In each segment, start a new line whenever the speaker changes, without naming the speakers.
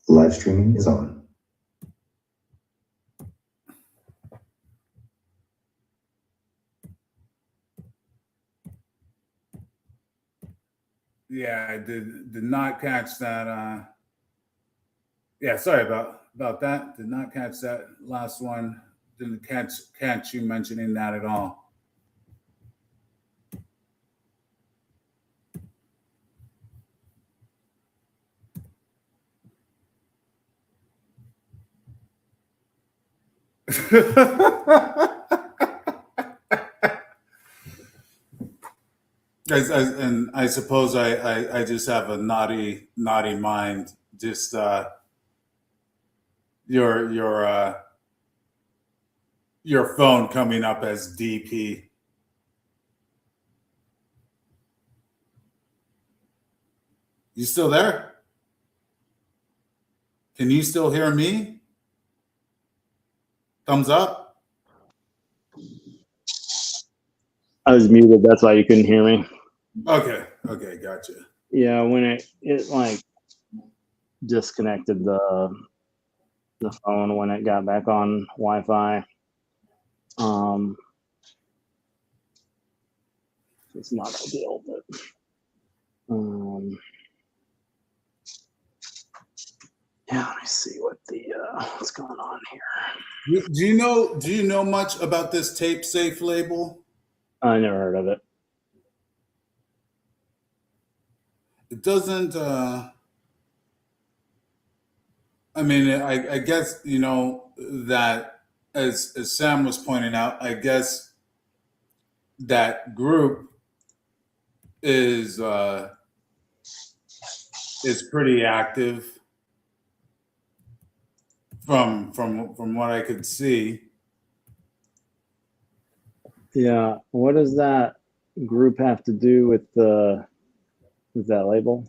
Live streaming is on.
Yeah, I did not catch that. Yeah, sorry about that. Did not catch that last one. Didn't catch you mentioning that at all. And I suppose I just have a naughty mind. Just your phone coming up as DP. You still there? Can you still hear me? Thumbs up.
I was muted. That's why you couldn't hear me.
Okay, gotcha.
Yeah, when it like disconnected the phone when it got back on Wi-Fi. It's not ideal, but yeah, let me see what's going on here.
Do you know much about this tape safe label?
I never heard of it.
It doesn't I mean, I guess, you know, that as Sam was pointing out, I guess that group is pretty active from what I could see.
Yeah, what does that group have to do with that label?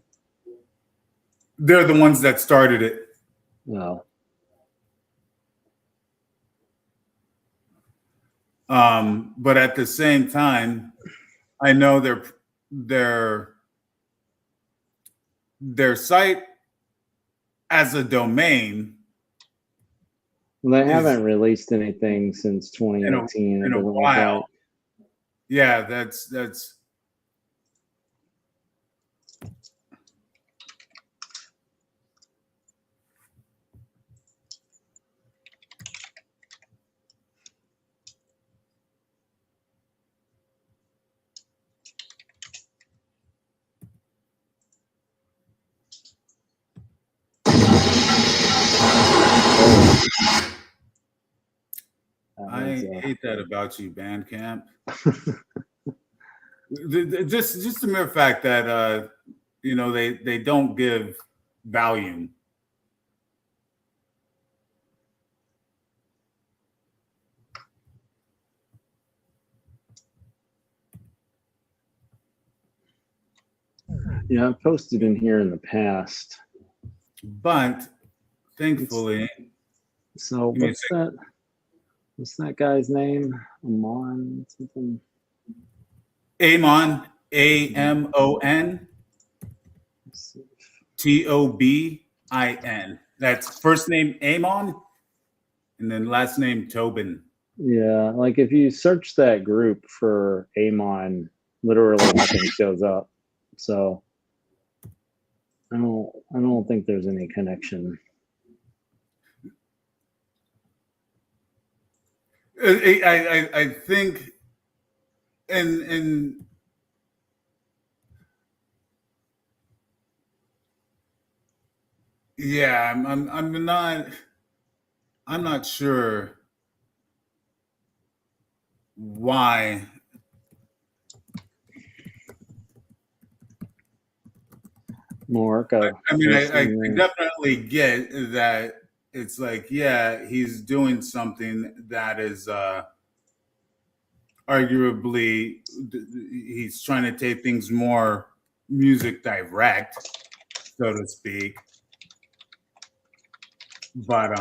They're the ones that started it.
No.
But at the same time, I know their site as a domain.
Well, they haven't released anything since 2018.
In a while. Yeah, that's. I hate that about you, Bandcamp. just the mere fact that you know they don't give volume.
Yeah, I've posted in here in the past,
but thankfully.
So what's that guy's name? Amon something.
Amon, AMON, TOBIN. That's first name Amon, and then last name Tobin.
Yeah, like if you search that group for Amon, literally nothing shows up. So I don't think there's any connection.
I think and yeah, I'm not sure why.
Mark,
I mean, I definitely get that. It's like, yeah, he's doing something that is arguably he's trying to take things more music direct, so to speak. But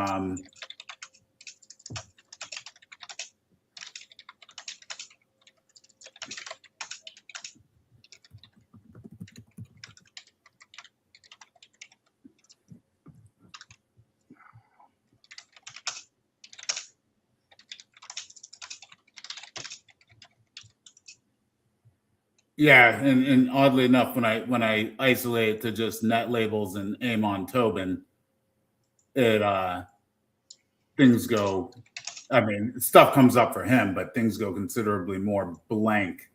Yeah, and oddly enough, when I isolate it to just net labels and Amon Tobin, it things go. I mean, stuff comes up for him, but things go considerably more blank.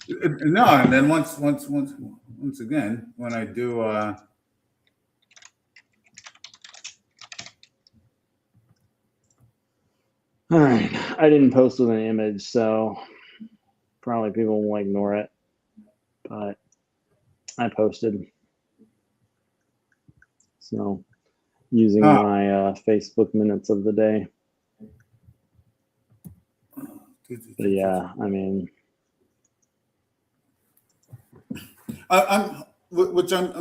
No, and then once again, when I do
All right, I didn't post with an image, so probably people will ignore it, but I posted. So using my Facebook minutes of the day. But yeah, I mean,
I'm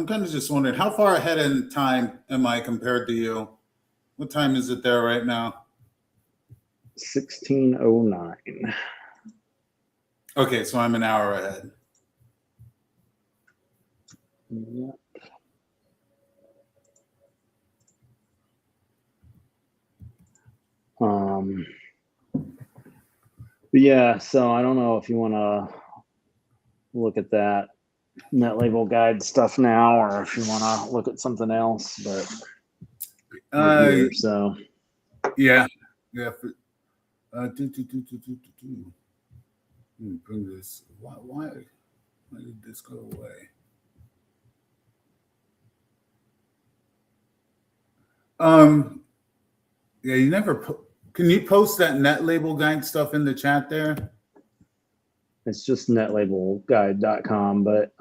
kind of just wondering, how far ahead in time am I compared to you? What time is it there right now?
16:09.
Okay, so I'm an hour ahead.
Yeah. But yeah, so I don't know if you want to look at that Netlabel guide stuff now, or if you want to look at something else. But here, so
yeah. Bring this. Why did this go away? Yeah, you never. Can you post that net label guide stuff in the chat there?
it's just netlabelguide.com. But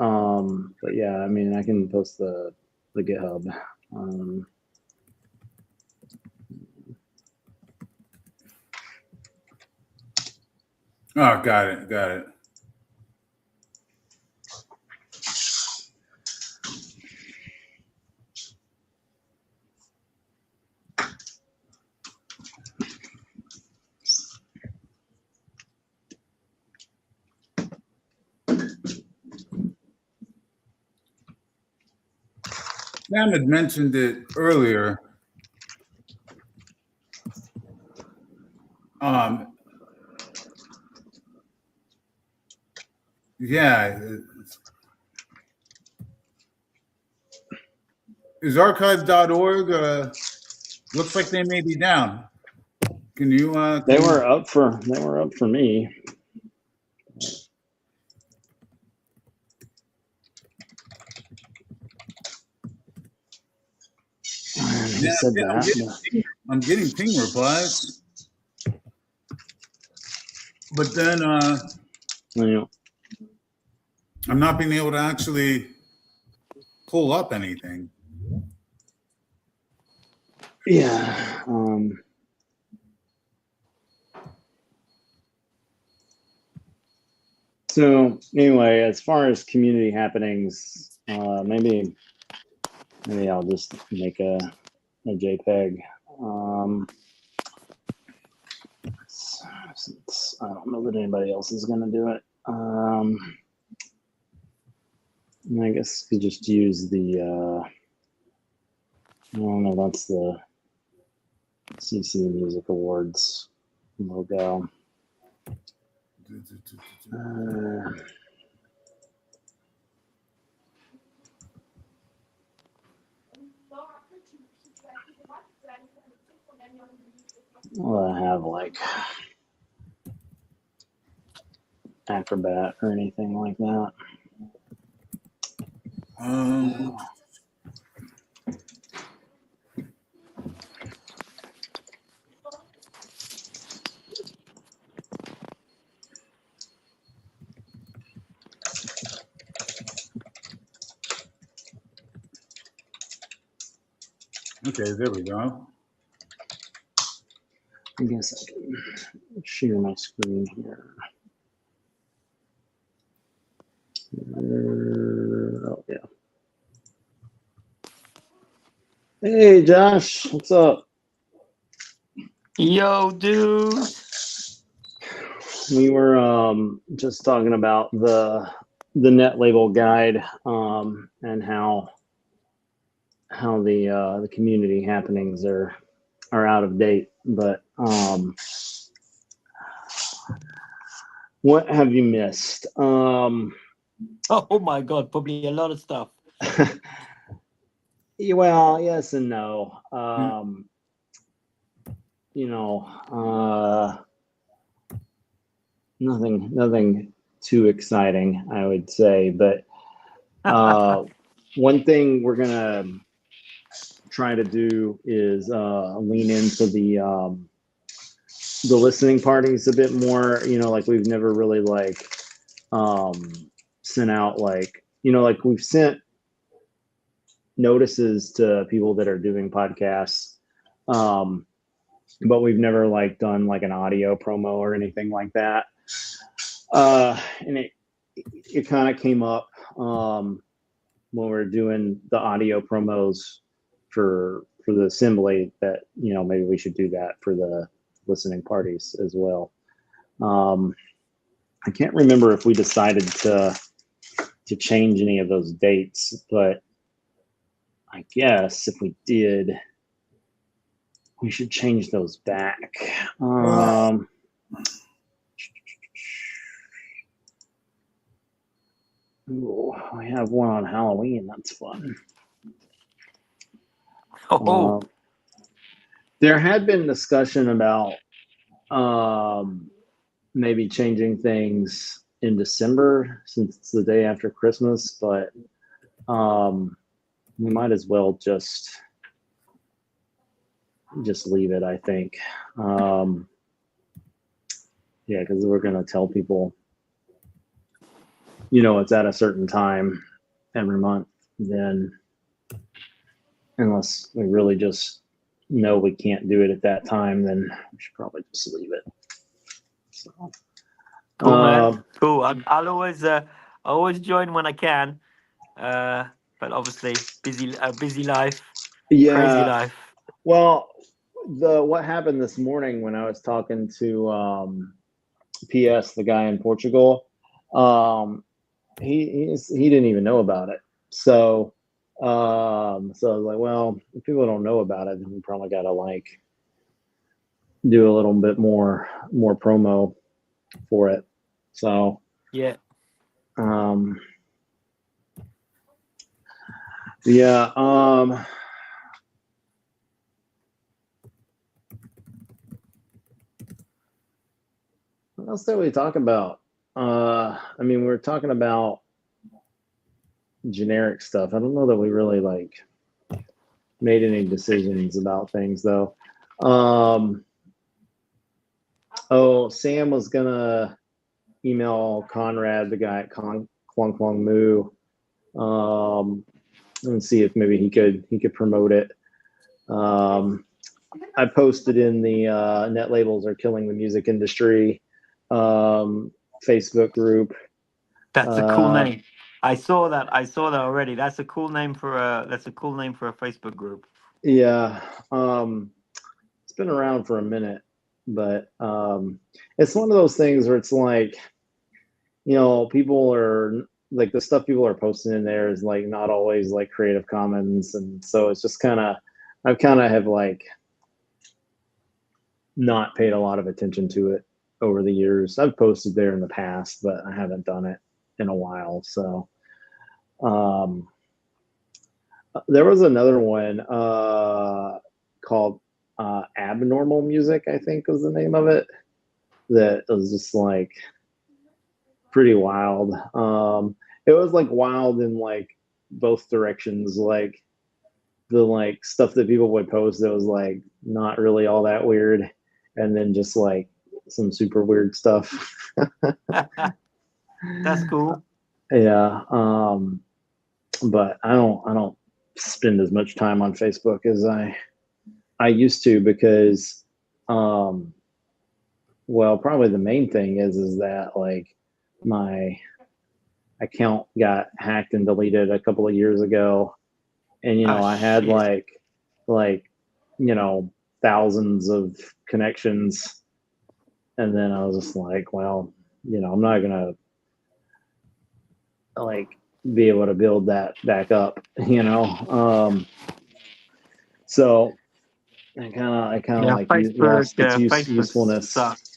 yeah, I mean, I can post the GitHub.
Oh, got it. Sam had mentioned it earlier. Yeah. Is archive.org? Looks like they may be down. Can you?
They were up for me.
Yeah,
said that.
I'm getting ping replies, but then
Yeah.
I'm not being able to actually pull up anything.
Yeah. So anyway, as far as community happenings, maybe I'll just make a JPEG. Since I don't know that anybody else is going to do it. I guess you could just use the, I don't know, that's the CC Music Awards logo. Well, I have like Acrobat or anything like that.
Okay, there we go.
I guess I can share my screen here. Oh, yeah. Hey, Josh, what's up?
Yo, dude.
We were just talking about the Netlabel guide and how the community happenings are out of date. But what have you missed?
Oh my God, probably a lot of stuff.
Well, yes and no.
Hmm.
Nothing too exciting, I would say. But one thing we're gonna try to do is lean into the listening parties a bit more. Like we've never really sent out like we've sent notices to people that are doing podcasts, but we've never done an audio promo or anything like that. And it kind of came up when we were doing the audio promos for the assembly that maybe we should do that for the listening parties as well. I can't remember if we decided to change any of those dates, but I guess if we did, we should change those back. Ooh, we have one on Halloween. That's fun. There had been discussion about maybe changing things in December since it's the day after Christmas, but we might as well just leave it, I think. Yeah, because we're going to tell people, it's at a certain time every month. Then, unless we really just know we can't do it at that time, then we should probably just leave it. So,
cool, man. Cool. I'll always join when I can. But obviously, busy life.
Yeah.
Crazy life.
Well, what happened this morning when I was talking to PS, the guy in Portugal, he didn't even know about it. So I was like, well, if people don't know about it, then we probably got to do a little bit more promo for it. So
yeah.
Yeah. What else did we talk about? I mean, we were talking about generic stuff. I don't know that we really made any decisions about things though. Oh, Sam was gonna email Conrad, the guy at Kwang Kwang Moo, and see if maybe he could promote it. I posted in the Netlabels Are Killing the Music Industry Facebook group.
That's a cool name. I saw that already. That's a cool name for a Facebook group.
Yeah. It's been around for a minute, but it's one of those things where it's people are the stuff people are posting in there is not always Creative Commons, and so it's just I've have not paid a lot of attention to it over the years. I've posted there in the past, but I haven't done it in a while. So there was another one called Abnormal Music, I think was the name of it, that was just pretty wild. It was wild in both directions. The stuff that people would post that was not really all that weird, and then just some super weird stuff.
That's cool.
Yeah. But I don't spend as much time on Facebook as I used to, because well, probably the main thing is that my account got hacked and deleted a couple of years ago, and I had thousands of connections, and then I was just well, I'm not gonna be able to build that back up, So I kind of like lost its
Facebook
usefulness.
sucks.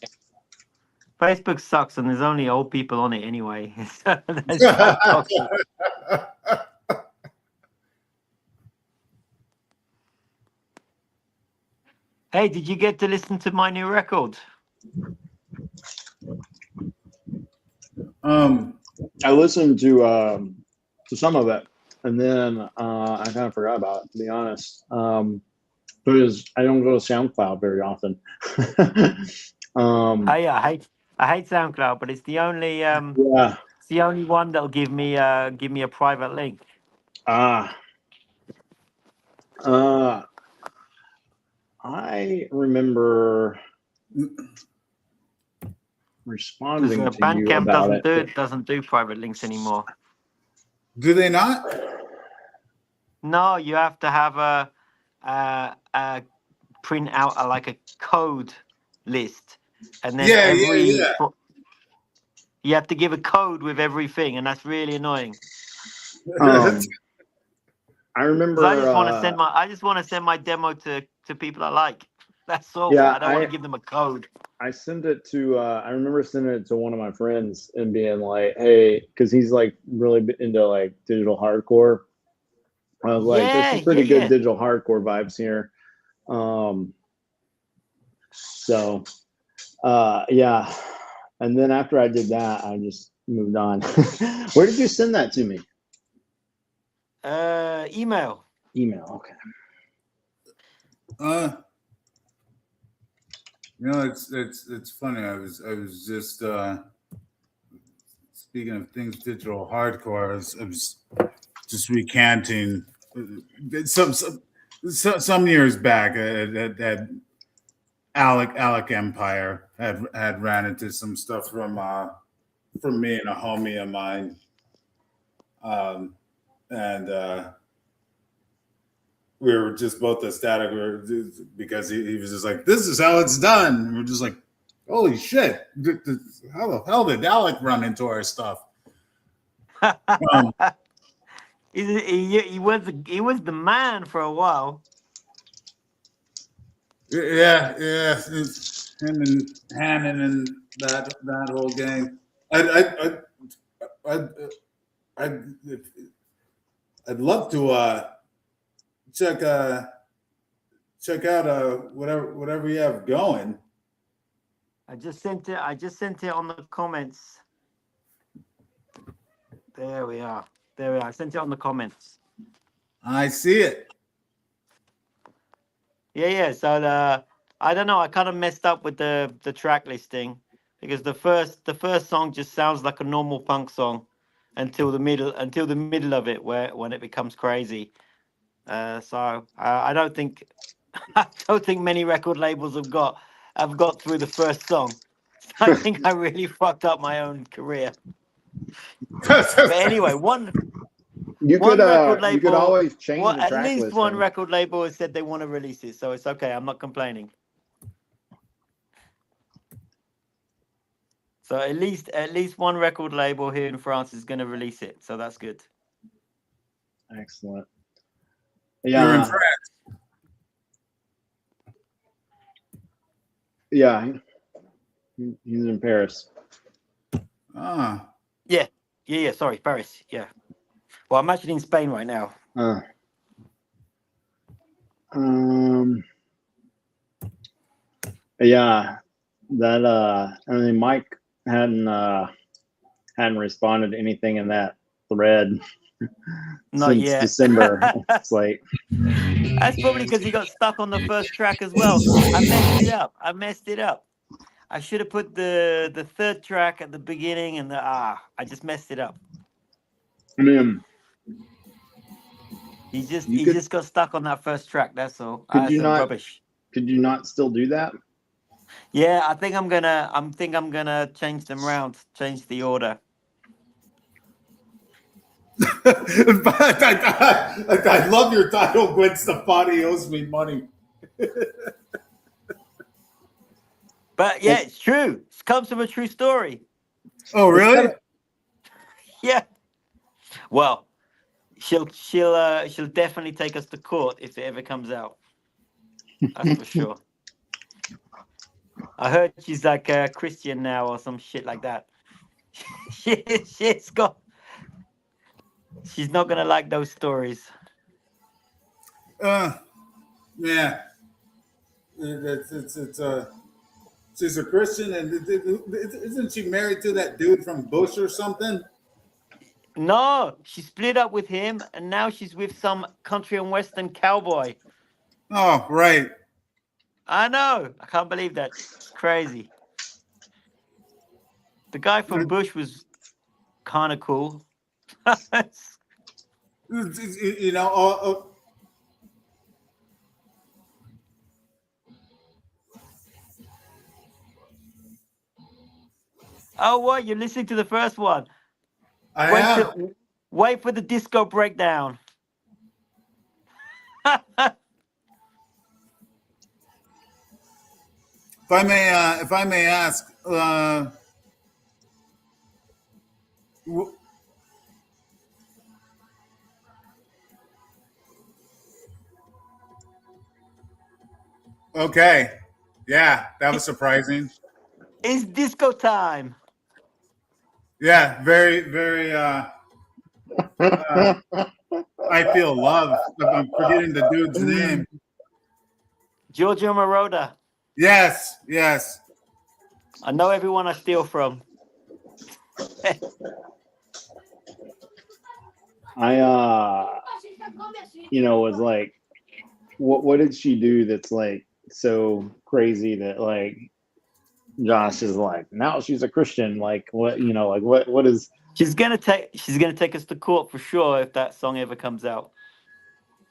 Facebook sucks, and there's only old people on it anyway. That's so toxic. Hey, did you get to listen to my new record?
I listened to some of it, and then I kind of forgot about it, to be honest, because I don't go to SoundCloud very often.
I hate SoundCloud, but it's the only it's the only one that'll give me a private link.
I remember responding to you
Bandcamp
about
doesn't do private links anymore.
Do they not?
No, you have to have a print out like a code list, and then you have to give a code with everything, and that's really annoying.
I remember.
I just want to send my demo to people I like. That's all.
Yeah,
I don't want to give them a code.
I sent it to. I remember sending it to one of my friends and being like, "Hey," because he's like really into like digital hardcore. I was like, "There's some pretty good digital hardcore vibes here." So, yeah. And then after I did that, I just moved on. Where did you send that to me?
Email.
Email. Okay.
It's funny. I was just speaking of things digital hardcore. I was just recanting some years back that Alec Empire had ran into some stuff from me and a homie of mine, and we were just both ecstatic because he was just like, "This is how it's done." And we're just like, "Holy shit! How the hell did Alec run into our stuff?"
He was the man for a while.
Yeah, it's him and Hannon and that whole gang. I'd love to check out whatever you have going.
I just sent it on the comments. There we are. I sent it on the comments.
I see it.
Yeah. So I don't know. I kind of messed up with the track listing because the first song just sounds like a normal punk song until the middle of it, when it becomes crazy. So I don't think many record labels have got through the first song. I think I really fucked up my own career. But anyway,
you could always change the track
at least
listing.
one record label has said they want to release it, so it's okay. I'm not complaining. So at least one record label here in France is going to release it, so that's good.
Excellent.
Yeah. You're in France.
Yeah, he's in Paris.
Yeah. Sorry, Paris. Yeah. Well, I'm actually in Spain right now.
Yeah, that I mean, Mike hadn't responded to anything in that thread since
yet.
December. It's like
that's probably because he got stuck on the first track as well. I messed it up. I should have put the third track at the beginning, and I just messed it up.
I mean,
he just got stuck on that first track. That's all. Rubbish.
Could you not still do that?
Yeah, I think I'm gonna change them around, change the order.
But I love your title, Gwen Stefani owes me money.
But yeah, it's true. It comes from a true story.
Oh, really?
Yeah. Well, she'll definitely take us to court if it ever comes out. That's for sure. I heard she's like a Christian now or some shit like that. She's got. She's not gonna like those stories.
Uh, yeah, it's she's a Christian, and isn't she married to that dude from Bush or something?
No, she split up with him, and now she's with some country and western cowboy.
Oh, right.
I know. I can't believe that. It's crazy. The guy from Bush was kind of cool.
You know,
Oh, what? You're listening to the first one?
I
Wait
am.
till wait for the disco breakdown.
If I may ask, w- okay, yeah, that was surprising.
It's disco time.
Yeah, very, very. I feel love. I'm forgetting the dude's name.
Giorgio Moroder.
Yes, yes.
I know everyone I steal from.
I was like, what did she do that's like so crazy that like Josh is like, now she's a Christian? Like what, like what is
She's gonna take us to court for sure if that song ever comes out.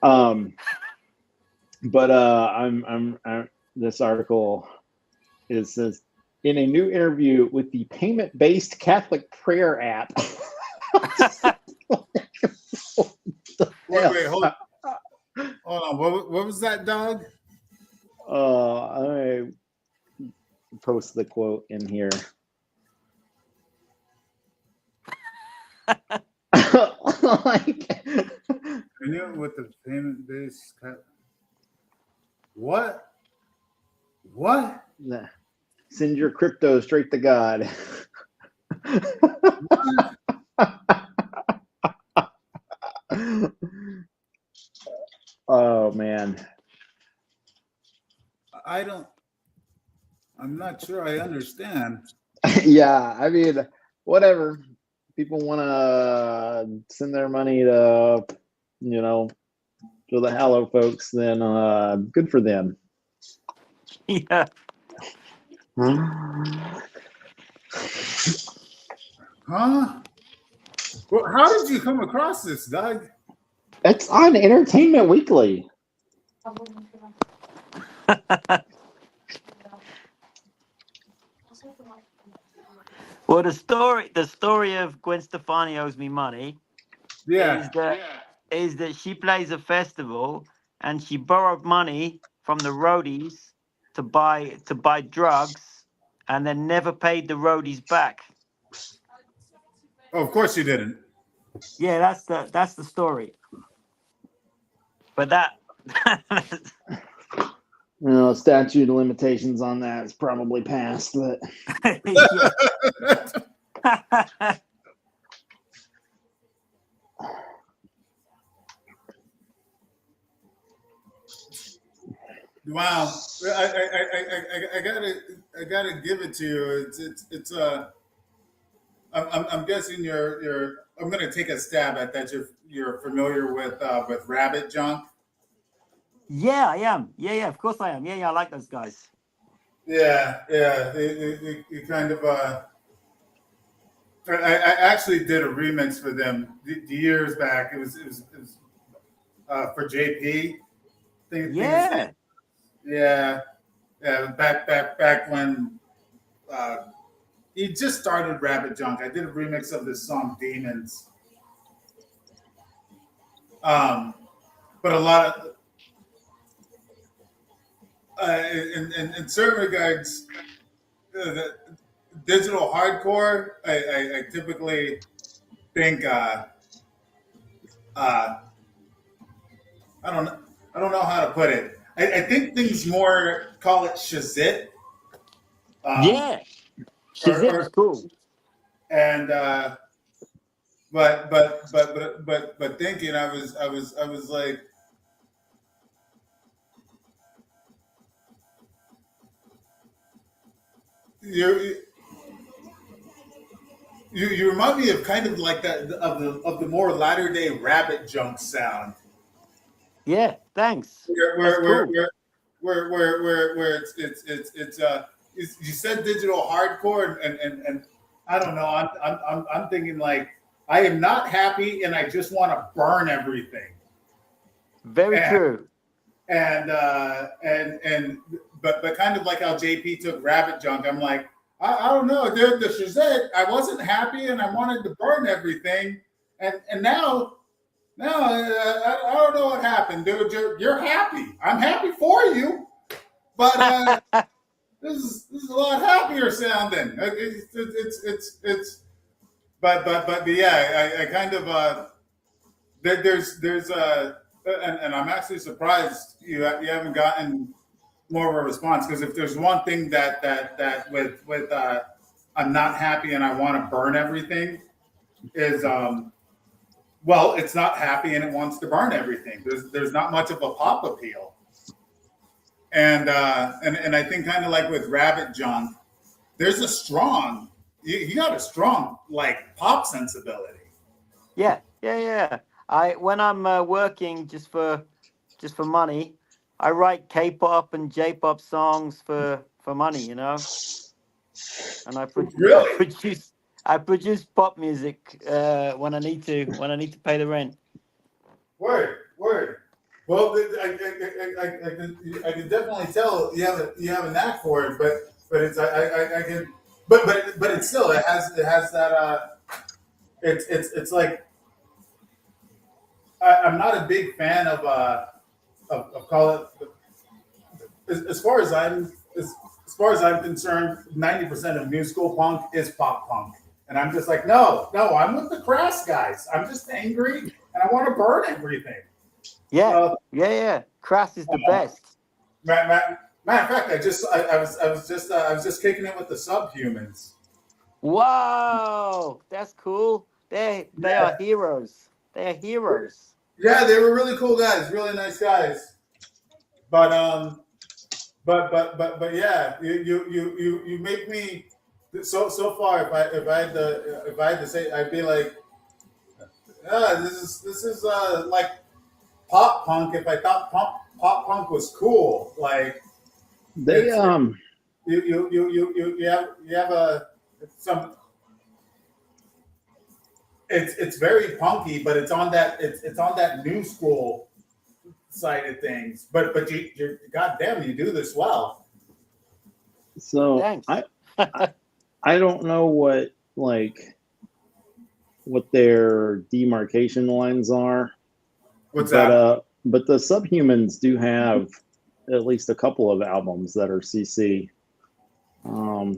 but I'm this article, it says, in a new interview with the payment-based Catholic prayer app.
Wait, hold on. What was that, dog?
I post the quote in here. Like,
I knew with the payment based. What? What?
send your crypto straight to God. Oh man.
I'm not sure I understand.
Yeah, I mean, whatever. People want to send their money to, to the Hallow folks, then good for them.
Yeah.
Huh? Well, how did you come across this, Doug?
It's on Entertainment Weekly.
Well, the story of Gwen Stefani owes me money.
Yeah.
Is that she plays a festival and she borrowed money from the roadies to buy drugs and then never paid the roadies back.
Oh, of course you didn't.
Yeah, that's the story. But that
Statute of limitations on that is probably passed, but
yeah.
Wow, I gotta give it to you. It's I'm guessing you're I'm gonna take a stab at that. You're familiar with Rabbit Junk.
Yeah, I am. Yeah, of course I am. Yeah, I like those guys.
Yeah. You kind of I actually did a remix for them years back. It was for JP. Think his name.
Yeah.
Yeah, back when he just started Rabbit Junk. I did a remix of this song Demons. But a lot of in certain regards, the digital hardcore, I typically think I don't know how to put it. I think things more call it Shazit. Um,
Yeah, Shazit was
or
cool.
and but thinking I was like, you you remind me of kind of like that of the more latter day rabbit junk sound.
Yeah, thanks.
where
That's
where where
cool.
where where you said digital hardcore and I don't know. I'm thinking like I am not happy and I just want to burn everything.
Very
And
true.
and but kind of like how JP took rabbit junk. I'm like I don't know, dude. The Shazette, I wasn't happy and I wanted to burn everything, and now I don't know what happened, dude. You're happy. I'm happy for you, but this is a lot happier sounding. It's but yeah, I kind of there's and I'm actually surprised you haven't gotten more of a response, because if there's one thing that with I'm not happy and I want to burn everything is well, it's not happy and it wants to burn everything. There's not much of a pop appeal, and I think kind of like with Rabbit Junk, there's a strong you got a strong like pop sensibility.
Yeah, yeah, yeah. I when I'm working just for money, I write K-pop and J-pop songs for money, you know. And
Really?
I produce pop music when I need to pay the rent.
Word. Well, I can definitely tell you have a knack for it, but it's I can but it's still it has that it's like I'm not a big fan of call it as far as I'm concerned, 90% of new school punk is pop punk. And I'm just like, no, I'm with the crass guys. I'm just angry and I want to burn everything.
Yeah,
So,
yeah, yeah. Crass is the best.
matter of fact, I was just kicking it with the subhumans.
Wow, that's cool. They
Yeah,
are heroes. They are heroes.
yeah, they were really cool guys, really nice guys. But but yeah, you make me so far. If I had to say, I'd be like, this is like pop punk. If I thought pop punk was cool, like
They
it's you have a some. It's very punky, but it's on that new school side of things. But you're goddamn, you do this well.
so
Thanks.
I don't know what their demarcation lines are,
What's that?
but the Subhumans do have at least a couple of albums that are CC.
They're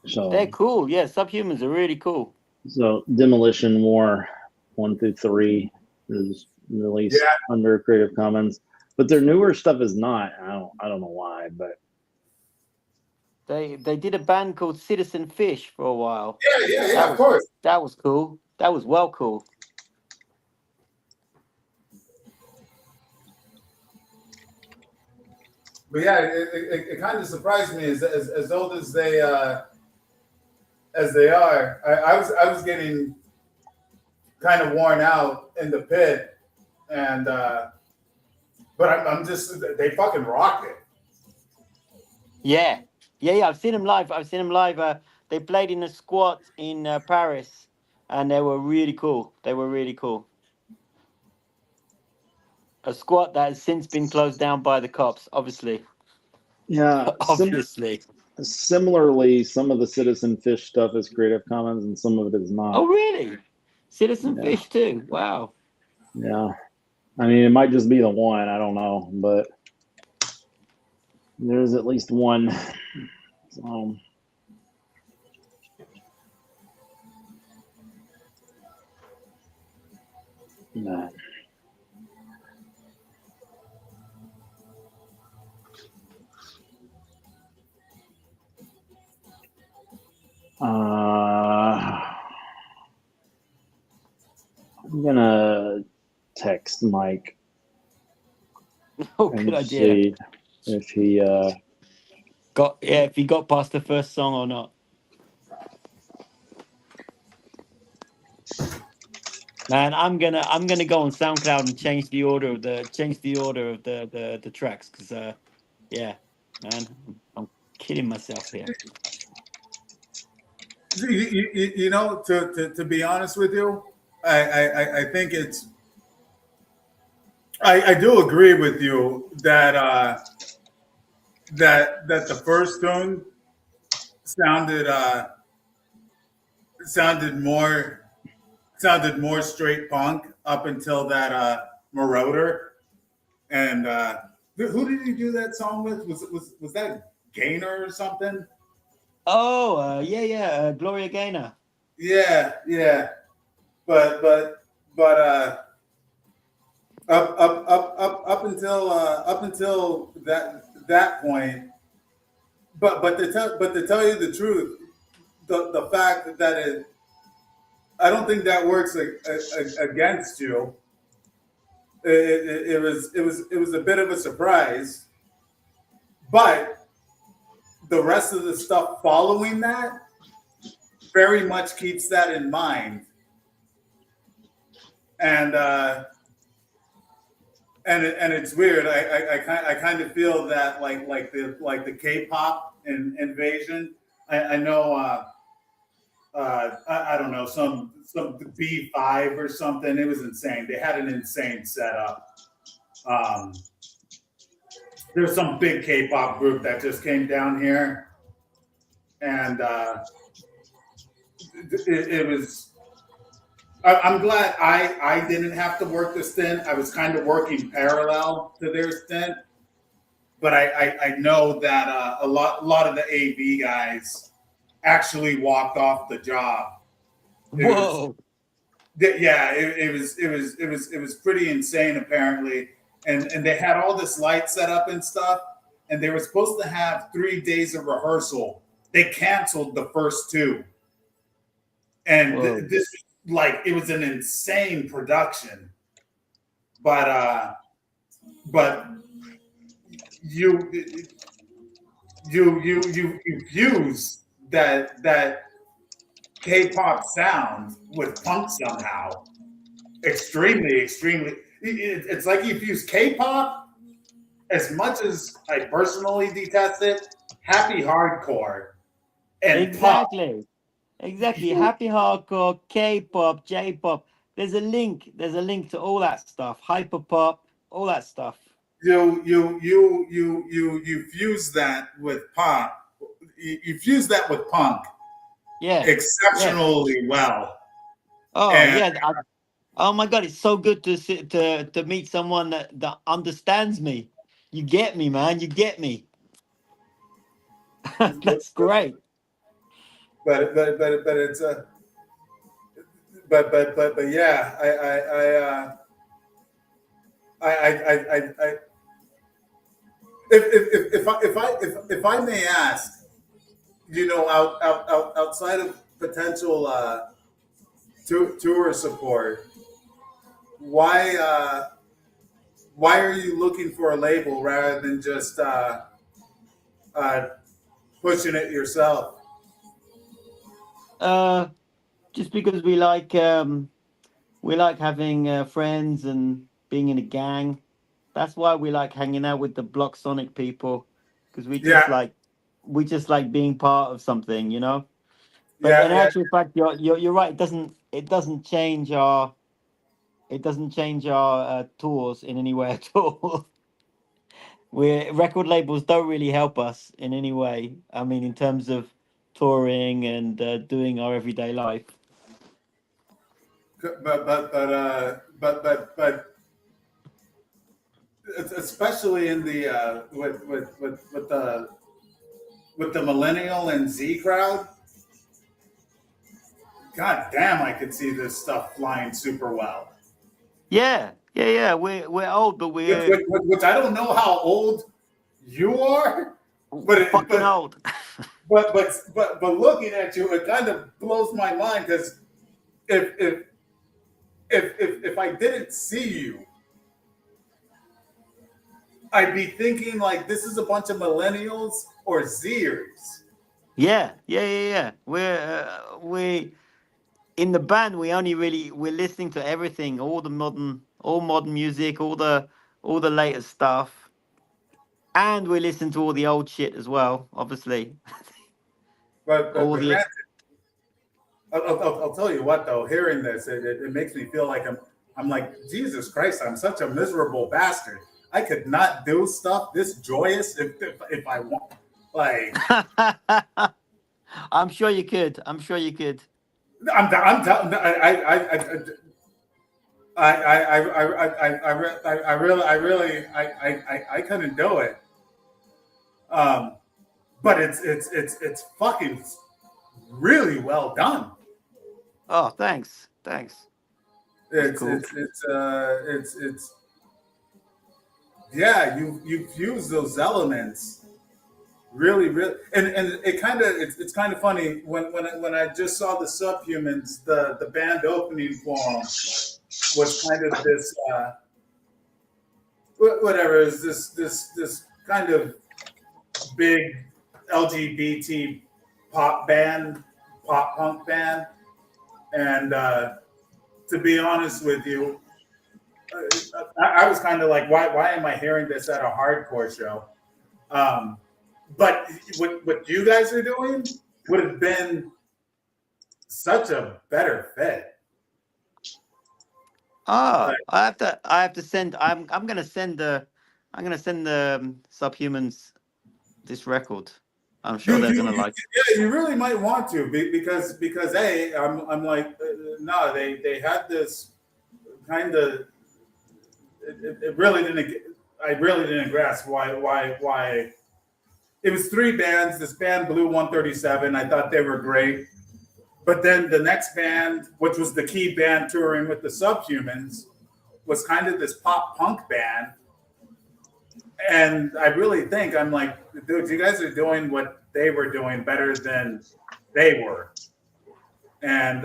So
cool. Yeah, subhumans are really cool.
Demolition War 1 through 3 is released
Yeah,
under Creative Commons, but their newer stuff is not. I don't know why, but
They did a band called Citizen Fish for a while.
Of course.
That was cool. That was well cool.
But yeah, it kind of surprised me as old as they are. I was getting kind of worn out in the pit, and but I'm just they fucking rock it.
Yeah, yeah, yeah. I've seen them live. I've seen them live. They played in a squat in Paris, and they were really cool. They were really cool. A squat that has since been closed down by the cops. Obviously,
yeah.
obviously.
Similarly, some of the Citizen Fish stuff is Creative Commons, and some of it is not.
Oh, really? Citizen
Yeah,
Fish too. Wow.
yeah. I mean, it might just be the one. I don't know, but there's at least one. So, yeah. I'm gonna text Mike
Oh,
and
good idea.
see if he.
If he got past the first song or not. Man, I'm gonna go on SoundCloud and change the order of the tracks because yeah, man, I'm kidding myself here.
You know, to be honest with you, I think it's. I do agree with you that that the first tune sounded sounded more sounded more straight punk up until that Marauder. And who did he do that song with? Was that Gaynor or something?
Oh, Gloria Gaynor.
Yeah, yeah. But up until that point. But to tell you the truth, the fact that I don't think that works against you. It was a bit of a surprise, but the rest of the stuff following that very much keeps that in mind, and and it's weird. I kind of feel that like the K-pop invasion. I know. I don't know, some B5 or something. It was insane. They had an insane setup. There's some big K-pop group that just came down here, and it was. I'm glad I didn't have to work the stint. I was kind of working parallel to their stint, but I know that a lot of the AV guys actually walked off the job.
Whoa.
Yeah, it was pretty insane apparently, and they had all this light set up and stuff, and they were supposed to have 3 days of rehearsal. They canceled the first two, and this like it was an insane production, but you fuse that K-pop sound with punk somehow. Extremely. It's like you fuse K-pop as much as I personally detest it. Happy hardcore and
Exactly.
punk.
Exactly. Happy hardcore, K-pop, J-pop. There's a link. There's a link to all that stuff. Hyper pop, all that stuff.
You fuse that with pop. You fuse that with punk.
Yeah.
Exceptionally well.
Oh
And
yeah. Oh my god, it's so good to meet someone that understands me. You get me, man. You get me. That's great.
but it's a but yeah, I if I may ask, you know, outside of potential tour support, why why are you looking for a label rather than just pushing it yourself?
Just because we like having friends and being in a gang. That's why we like hanging out with the Block Sonic people because
Yeah,
we just like being part of something, you know. But in
yeah.
actual fact, you're right. It doesn't change our tours in any way at all. We're record labels don't really help us in any way. I mean, in terms of touring and doing our everyday life.
But especially in the with the millennial and Z crowd. God damn, I could see this stuff flying super well.
Yeah. We're old, but
Which I don't know how old you are,
fucking
but
old.
but looking at you, it kind of blows my mind because if if if I didn't see you, I'd be thinking like this is a bunch of millennials or Zers.
Yeah. We in the band. We're listening to everything, all modern music, all the latest stuff, and we listen to all the old shit as well. Obviously,
But
all the
granted, I'll tell you what though, hearing this, it makes me feel like I'm like Jesus Christ, I'm such a miserable bastard. I could not do stuff this joyous if I want. Like
I'm sure you could. I'm sure you could.
I'm telling I couldn't do it. Um, but it's fucking really well done.
Oh, thanks. Thanks. That's
It's
cool.
it's it's it's yeah. You've used those elements really, and it kind of it's kind of funny when I just saw the Subhumans, the band opening for them was kind of this whatever is this kind of big LGBT pop punk band, and to be honest with you, I was kind of like, why am I hearing this at a hardcore show? But what you guys are doing would have been such a better fit.
Oh,
Like,
I have to send. I'm gonna send the Subhumans this record. I'm sure they're gonna like.
yeah, you really might want to because hey, I'm like no, they had this kind of it really didn't. I really didn't grasp why it was three bands. This band Blue 137, I thought they were great. But then the next band, which was the key band touring with the Subhumans, was kind of this pop punk band. And I really think I'm like, dude, you guys are doing what they were doing better than they were. And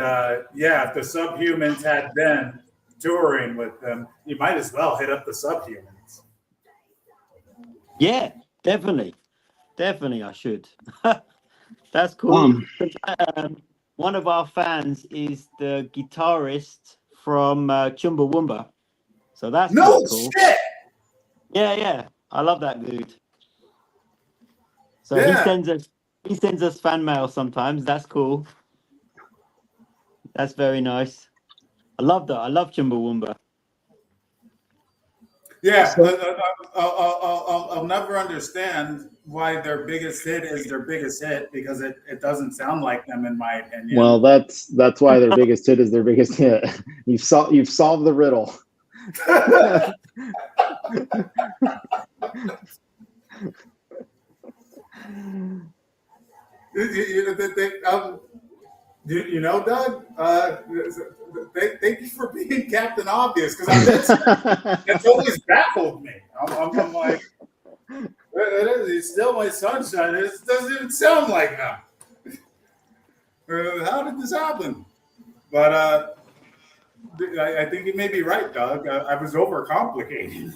yeah, if the Subhumans had been touring with them, you might as well hit up the Subhumans.
Yeah, definitely, definitely. I should. That's cool.
Um,
One of our fans is the guitarist from Chumbawamba, so that's
No
pretty cool.
shit.
Yeah. I love that dude. So
Yeah.
he sends us fan mail sometimes. That's cool. That's very nice. I love that. I love Chumbawamba.
Yeah,
so,
I'll never understand why their biggest hit is their biggest hit because it doesn't sound like them in my opinion.
well, that's why their biggest hit is their biggest hit. You've solved the riddle.
You know, Doug. Thank you for being Captain Obvious because it's always baffled me. I'm like, he's still my sunshine. It doesn't even sound like him. How did this happen? But I think you may be right, Doug. I was overcomplicating.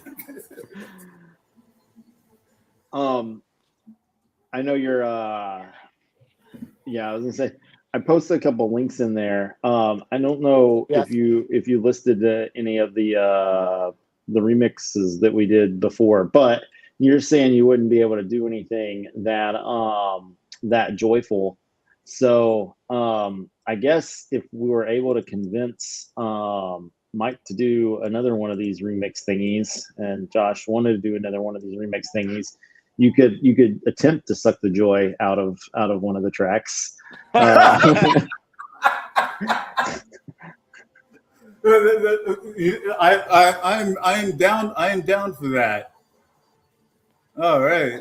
I know you're. Yeah, I was gonna say. I posted a couple links in there. I don't know if you listed any of the remixes that we did before, but you're saying you wouldn't be able to do anything that that joyful. So I guess if we were able to convince Mike to do another one of these remix thingies, and Josh wanted to do another one of these remix thingies, you could attempt to suck the joy out of one of the tracks.
I'm down for that. All right.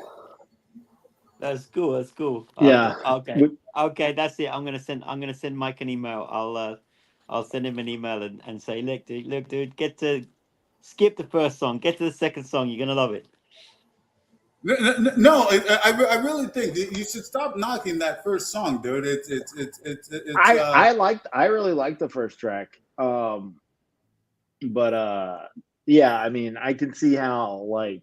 That's cool. That's cool.
Yeah.
Okay. That's it. I'm gonna send Mike an email. I'll send him an email and say, look, dude, get to skip the first song, get to the second song. You're gonna love it.
No, I really think you should stop knocking that first song, dude.
I really liked the first track. But yeah, I mean, I can see how like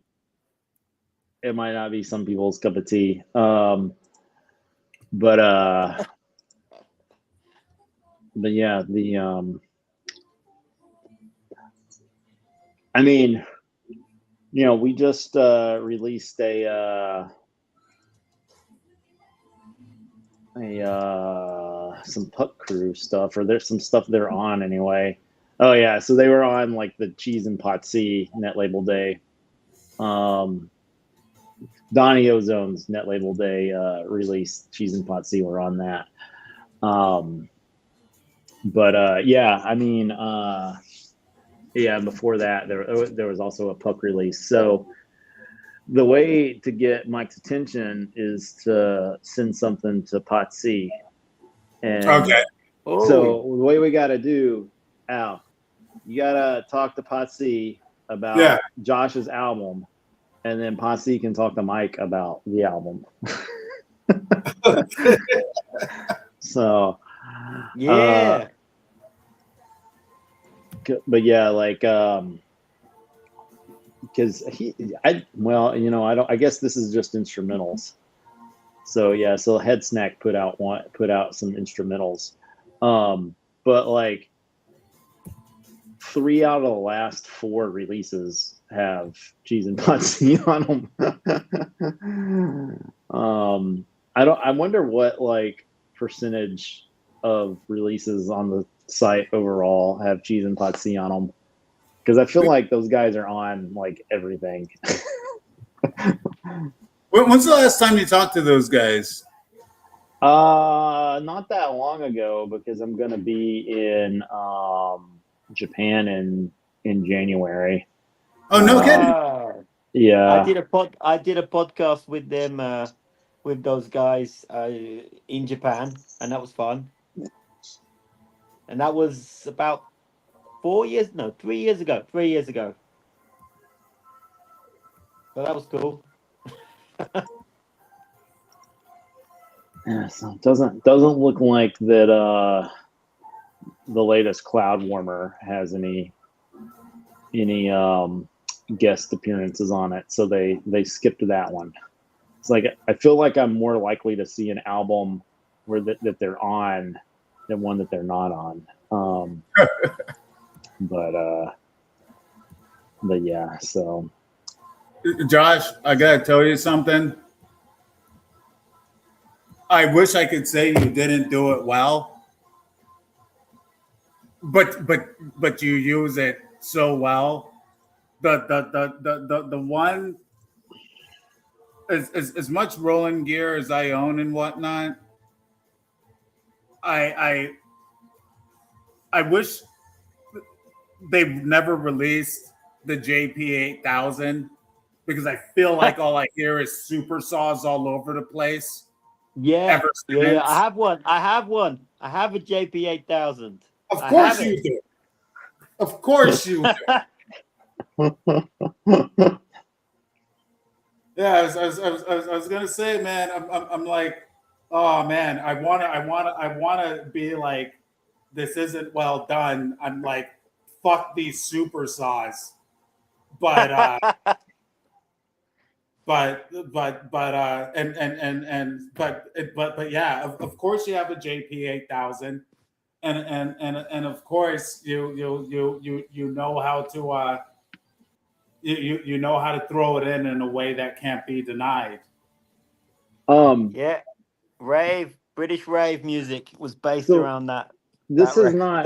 it might not be some people's cup of tea. But yeah, I mean, we just released some Puck Crew stuff, or there's some stuff they're on anyway. Oh yeah, so they were on like the Cheese and Pot C Netlabel Day. Donnie Ozone's Netlabel Day release, Cheese and Pot C were on that. But yeah, I mean, yeah, before that there was also a Puck release. So the way to get Mike's attention is to send something to Pot C. And
okay.
So the way we got to do, Al, you got to talk to Pot C about Josh's album, and then Pot C can talk to Mike about the album. So,
Yeah.
But yeah, like, because I I guess this is just instrumentals. So yeah, so Head Snack put out some instrumentals, but like 3 out of the last 4 releases have Cheese and Pot C on them. I wonder what like percentage of releases on the site overall have Cheese and Pot C on them, because I feel like those guys are on like everything.
When's the last time you talked to those guys?
Not that long ago, because I'm gonna be in Japan in January.
Oh, no kidding.
Yeah,
I did a podcast with them, with those guys in Japan, and that was fun. And that was about 3 years ago. 3 years ago. So that was cool.
yeah. So it doesn't look like that. The latest Cloud Warmer has any guest appearances on it, so they skipped that one. It's like I feel like I'm more likely to see an album where that they're on than one that they're not on. But yeah, so
Josh, I gotta tell you something. I wish I could say you didn't do it well, but you use it so well. The one as much rolling gear as I own and whatnot. I wish they never released the JP8000, because I feel like all I hear is super saws all over the place.
Yeah.
Ever
Yeah.
since.
I have one. I have a JP8000.
Of course you do. Of course you do. Yeah, I was gonna say, man, I'm like, oh man, I wanna be like, this isn't well done. I'm like, fuck these super saws, but but yeah, of course you have a JP8000, and of course you know how to you know how to throw it in a way that can't be denied.
Yeah. British rave music was based
So
around that.
this
that
is
rec-
not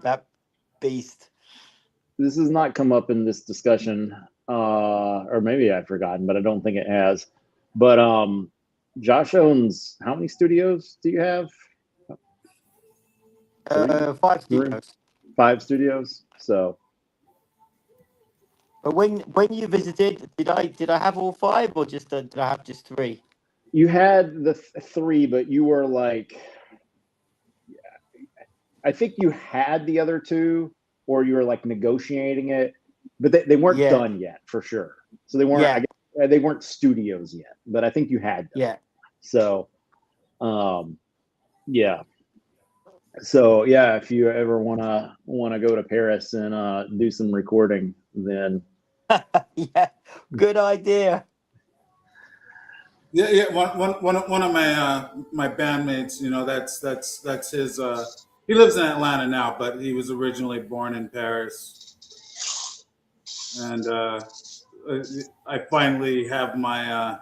that beast.
this has not come up in this discussion, or maybe I've forgotten, but I don't think it has. But Josh owns how many studios do you have?
5 studios.
5 studios. So,
But when you visited, did I have all 5, or just did I have just 3?
you had the 3, but you were like, I think you had the other 2, or you were like negotiating it, but they weren't
Yeah.
done yet for sure. So they weren't.
Yeah.
they weren't studios yet, but I think you had them.
Yeah.
So, yeah. So yeah, if you ever wanna go to Paris and do some recording, then
Yeah. Good idea.
Yeah. One of my bandmates, you know, that's his. He lives in Atlanta now, but he was originally born in Paris, and I finally have my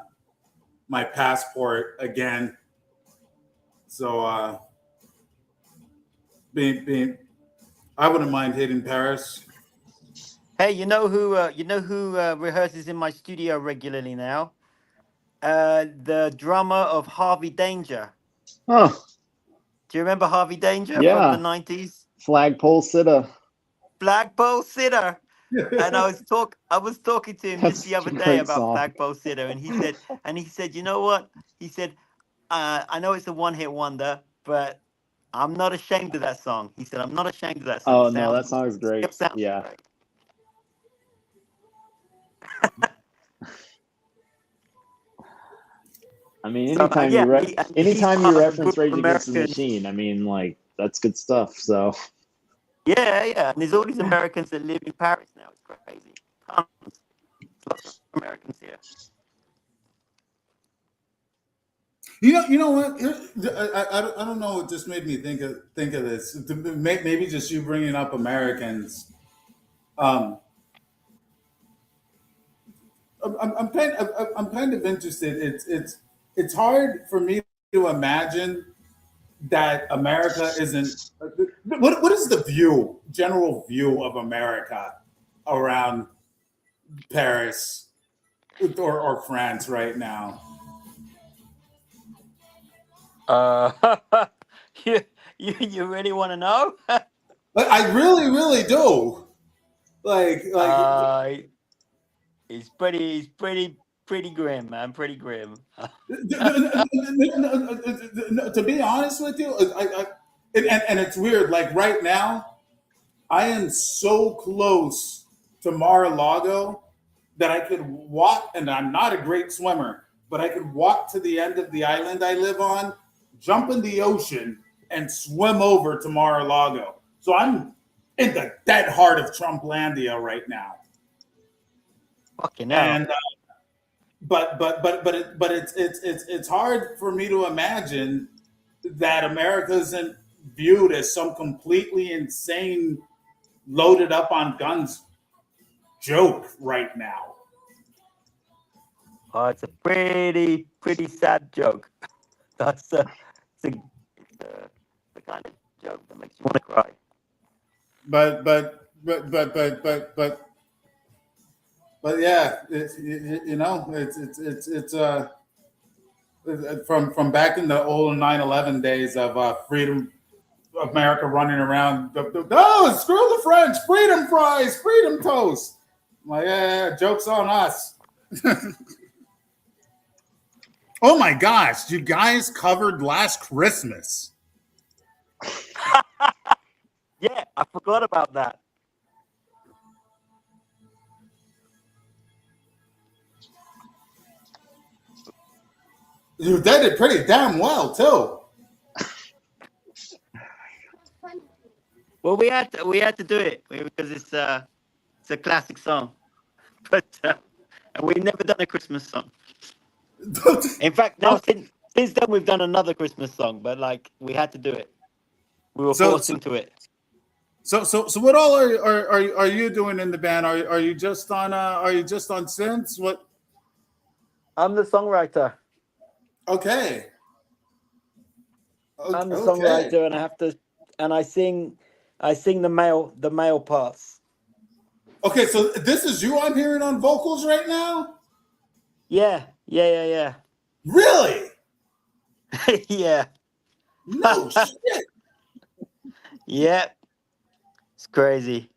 passport again. So being I wouldn't mind hitting Paris.
Hey, you know who rehearses in my studio regularly now? The drummer of Harvey Danger.
oh
Do you remember Harvey Danger from the
yeah,
90s?
flagpole sitta.
Flagpole Sitter. And I was talking to him just
That's
the other
such a
day
great
about
song.
Flagpole Sitter, and he said, you know what? He said, I know it's a one-hit wonder, but I'm not ashamed of that song. He said, I'm not ashamed of that song.
Oh no, that song is great.
It sounds
Yeah.
great.
I mean,
So yeah, he's
anytime you
part of a
reference
group of
Rage Against the
Americans.
Machine, I mean, like that's good stuff. So
Yeah. And there's all these Americans that live in Paris now. It's crazy. Tons. Lots of Americans here.
You know what? I don't know. It just made me think of this. Maybe just you bringing up Americans. Um, I'm kind of interested. It's hard for me to imagine that America isn't. What is the general view of America around Paris or France right now?
You you really want to know?
I really do. Like
uh, it's pretty grim, man. Pretty grim.
to be honest with you, and it's weird. Like right now, I am so close to Mar-a-Lago that I could walk, and I'm not a great swimmer, but I could walk to the end of the island I live on, jump in the ocean, and swim over to Mar-a-Lago. So I'm in the dead heart of Trumplandia right now.
Fucking hell.
And but it's hard for me to imagine that America isn't viewed as some completely insane, loaded up on guns joke right now.
Oh, it's a pretty sad joke. That's it's the kind of joke that makes you want to cry.
But yeah, you know, it's from back in the old 9/11 days of freedom, America running around. Oh, screw the French! Freedom fries, freedom toast. I'm like, yeah, jokes on us. Oh my gosh, you guys covered Last Christmas.
Yeah, I forgot about that.
You did it pretty damn well too.
Well, we had to do it because it's a classic song, but and we've never done a Christmas song. In fact, now since then we've done another Christmas song, but like we had to do it. We were forced into it.
So what all are you doing in the band? Are you just on synths? What?
I'm the songwriter.
Okay.
I'm the songwriter, and I sing the male parts.
Okay, so this is you I'm hearing on vocals right now?
Yeah.
Really?
Yeah.
No shit.
Yeah. It's crazy.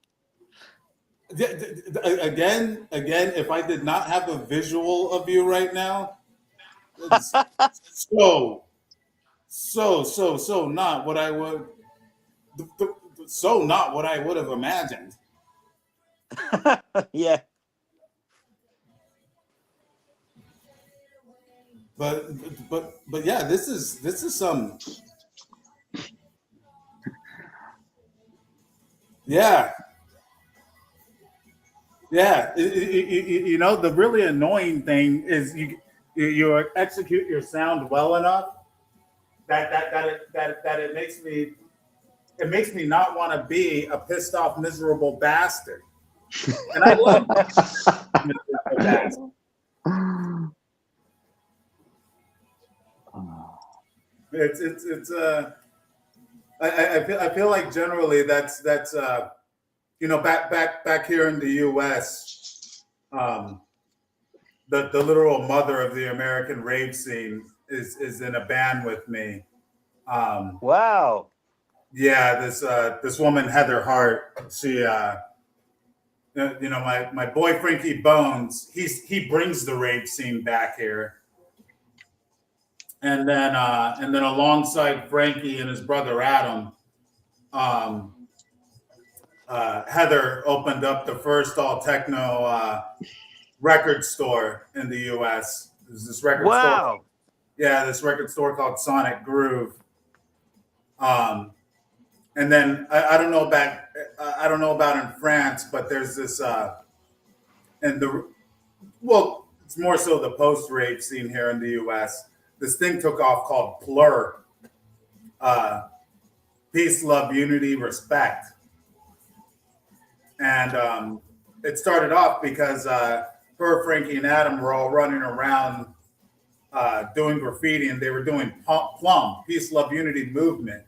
Again, if I did not have a visual of you right now, it's so not what I would, so not what I would have imagined.
Yeah.
but yeah, this is some yeah. Yeah, you know, the really annoying thing is you execute your sound well enough that it makes me not want to be a pissed off miserable bastard. And I love miserable bastard. It's I feel like generally that's you know, back here in the U.S. The literal mother of the American rave scene is in a band with me.
Wow.
Yeah, this woman Heather Hart. She you know, my boy Frankie Bones. He brings the rave scene back here, and then alongside Frankie and his brother Adam, um, Heather opened up the first all techno record store in the U.S. There's this record store.
Wow.
Yeah, this record store called Sonic Groove. And then I don't know about in France, but there's this and the well, it's more so the post rave scene here in the U.S. This thing took off called Plur, peace, love, unity, respect, and it started off because her, Frankie, and Adam were all running around doing graffiti, and they were doing Plum, peace, love, unity movement.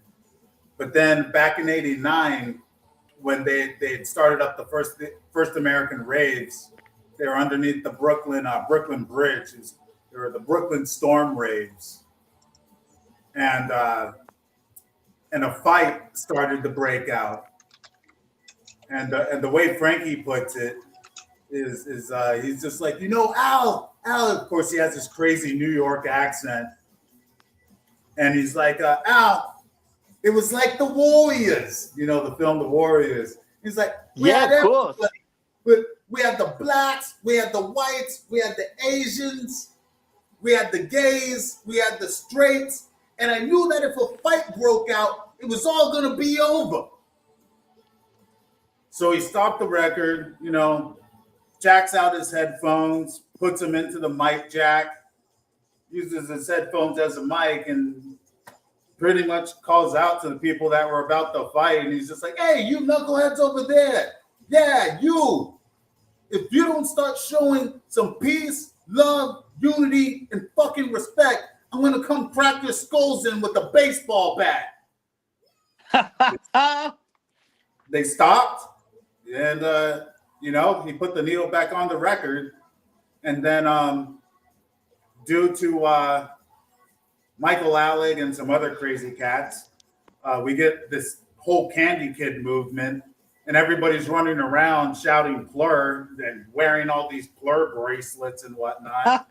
But then back in '89, when they had started up the first American raves, they were underneath the Brooklyn Bridge. They were the Brooklyn Storm raves, and a fight started to break out. And the way Frankie puts it is he's just like, you know, Al. Of course, he has this crazy New York accent, and he's like, Al. It was like the Warriors, you know, the film The Warriors. He's like,
Yeah, of course.
We had the blacks, we had the whites, we had the Asians, we had the gays, we had the straights, and I knew that if a fight broke out, it was all gonna be over. So he stopped the record, you know, jacks out his headphones, puts them into the mic jack, uses his headphones as a mic, and pretty much calls out to the people that were about to fight. And he's just like, hey, you knuckleheads over there. Yeah, you. If you don't start showing some peace, love, unity, and fucking respect, I'm going to come crack your skulls in with a baseball bat. They stopped. And, you know, he put the needle back on the record. And then due to Michael Alec and some other crazy cats, we get this whole Candy Kid movement, and everybody's running around shouting Plur and wearing all these Plur bracelets and whatnot,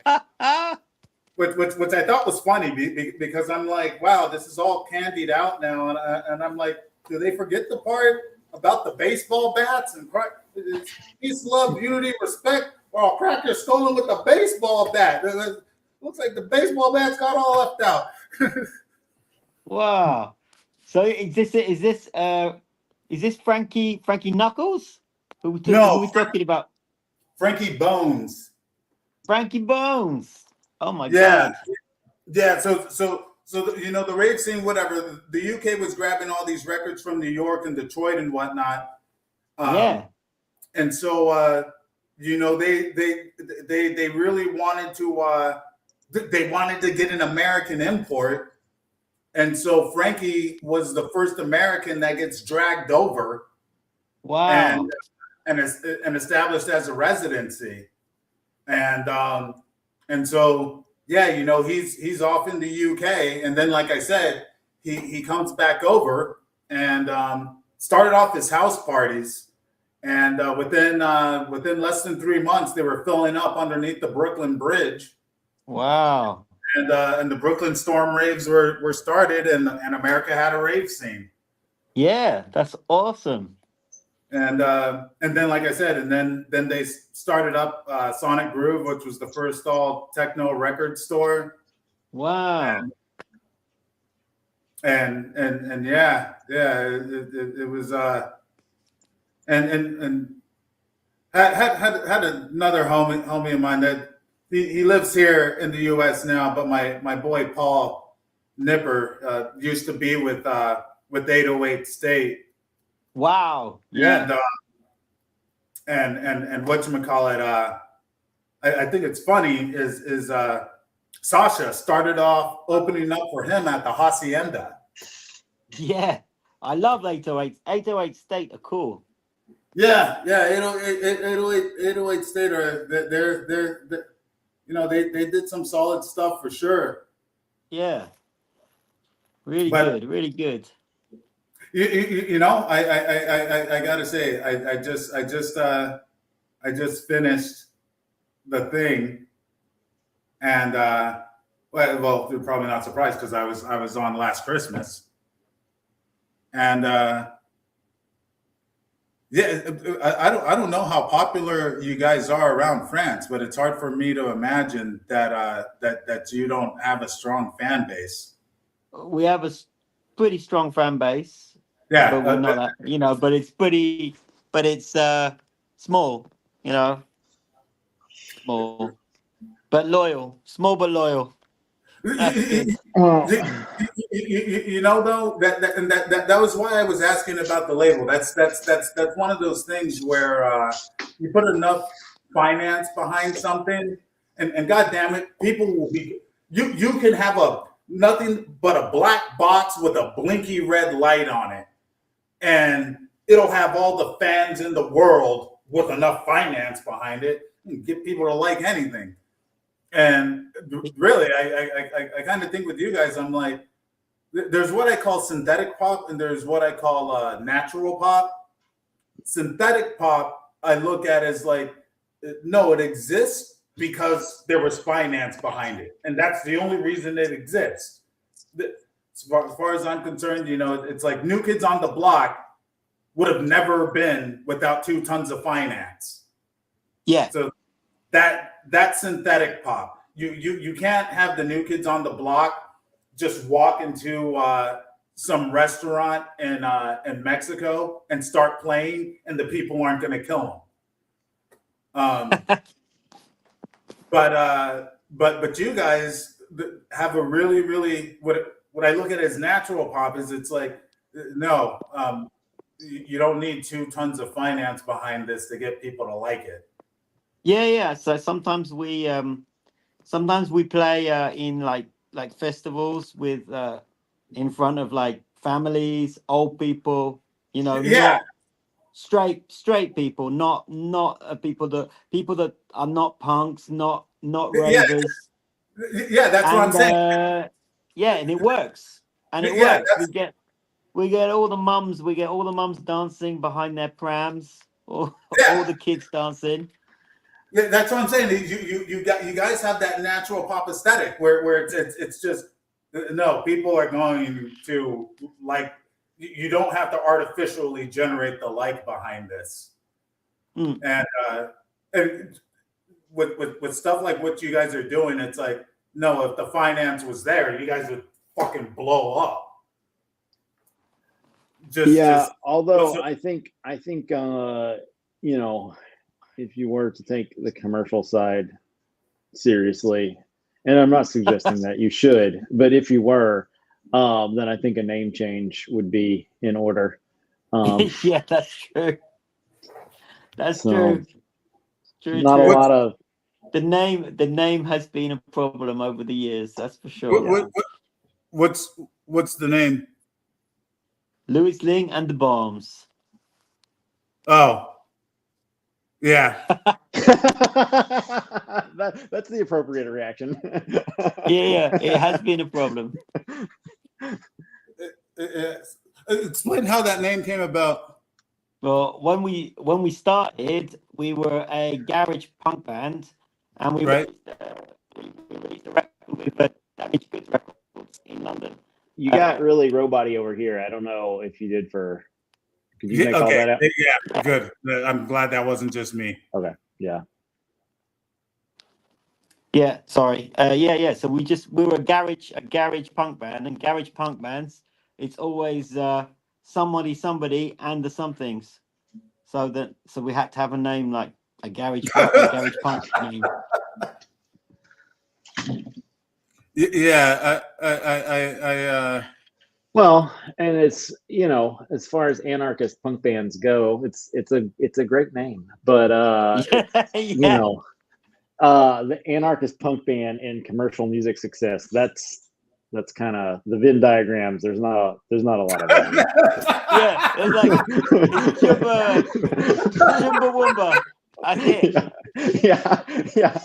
which I thought was funny because I'm like, wow, this is all candied out now, and I'm like, do they forget the part about the baseball bats and peace, love, unity, respect, or I'll crack your skull in with a baseball bat? Looks like the baseball bats got all left out.
Wow. So is this Frankie Knuckles? Who we talking about?
Frankie Bones.
Frankie Bones. Oh my
Yeah.
God.
Yeah. So you know, the rave scene, whatever. The UK was grabbing all these records from New York and Detroit and whatnot.
Yeah.
And so you know, they really wanted to. They wanted to get an American import, and so Frankie was the first American that gets dragged over,
Wow.
and established as a residency, and so yeah, you know, he's off in the UK, and then like I said, he comes back over and started off his house parties, and within less than 3 months they were filling up underneath the Brooklyn Bridge.
Wow.
And the Brooklyn Storm raves were started, and America had a rave scene.
Yeah, that's awesome.
And then, like I said, and then they started up Sonic Groove, which was the first all techno record store.
Wow.
And yeah, it was and had another homie of mine that he lives here in the U.S. now, but my boy Paul Nipper used to be with 808 State,
Wow. Yeah.
and whatchamacallit, I think it's funny is Sasha started off opening up for him at the Hacienda.
Yeah. I love 808. 808 State are cool.
Yeah, 808 State are they're they did some solid stuff for sure.
Yeah. Really
But
good. Really good.
I gotta say I just finished the thing, and well, you're probably not surprised because I was on last Christmas, and yeah, I don't know how popular you guys are around France, but it's hard for me to imagine that you don't have a strong fan base.
We have a pretty strong fan base,
Yeah,
but we're not that, but it's pretty, but it's small, small, but loyal. Small but loyal. That's good.
Though that was why I was asking about the label. That's one of those things where you put enough finance behind something, and God damn it, people will be. You can have nothing but a black box with a blinky red light on it, and it'll have all the fans in the world with enough finance behind it and get people to like anything. And really, I kind of think with you guys, I'm like, there's what I call synthetic pop, and there's what I call natural pop. Synthetic pop, I look at as like, no, it exists because there was finance behind it, and that's the only reason it exists. As far as I'm concerned, it's like New Kids on the Block would have never been without 2 tons of finance.
Yeah.
So that's synthetic pop. You can't have the New Kids on the Block just walk into some restaurant in Mexico and start playing, and the people aren't going to kill them. But you guys have a really what I look at as natural pop is it's like no, you don't need 2 tons of finance behind this to get people to like it.
Yeah. So sometimes we play in like festivals with in front of like families, old people, not straight people, not people that are not punks, not ravers.
Yeah, that's what I'm saying.
Yeah, and it works. And it
Yeah,
works. We get all the mums dancing behind their prams, or all the kids dancing.
Yeah, that's what I'm saying. You guys have that natural pop aesthetic where it's just no, people are going to like. You don't have to artificially generate the like behind this, and with stuff like what you guys are doing, it's like no, if the finance was there, you guys would fucking blow up.
Although I think if you were to take the commercial side seriously, and I'm not suggesting that you should, but if you were, then I think a name change would be in order.
Yeah, that's true. That's true.
Not a lot of
the name has been a problem over the years. That's for sure.
What's the name?
Louis Ling and the Bombs.
Oh. Yeah.
That's the appropriate reaction.
Yeah, it has been a problem.
Explain how that name came about.
Well, when we started, we were a garage punk band, and we released a record with Damage Goods Records in London.
You got really robot-y over here. I don't know if you did for. Could you make all that out?
Yeah, good. I'm glad that wasn't just me.
Okay, yeah.
Yeah, sorry. Yeah. So we were a garage punk band, and garage punk bands, it's always somebody, and the somethings. So we had to have a name like a garage punk name.
Yeah,
Well, and it's as far as anarchist punk bands go, it's a great name, but
Yeah,
it's
yeah.
the anarchist punk band in commercial music success. That's kind of the Venn diagrams. There's not a lot of them.
Yeah, it's like it's Chumbawamba. That's it.
Yeah, yeah.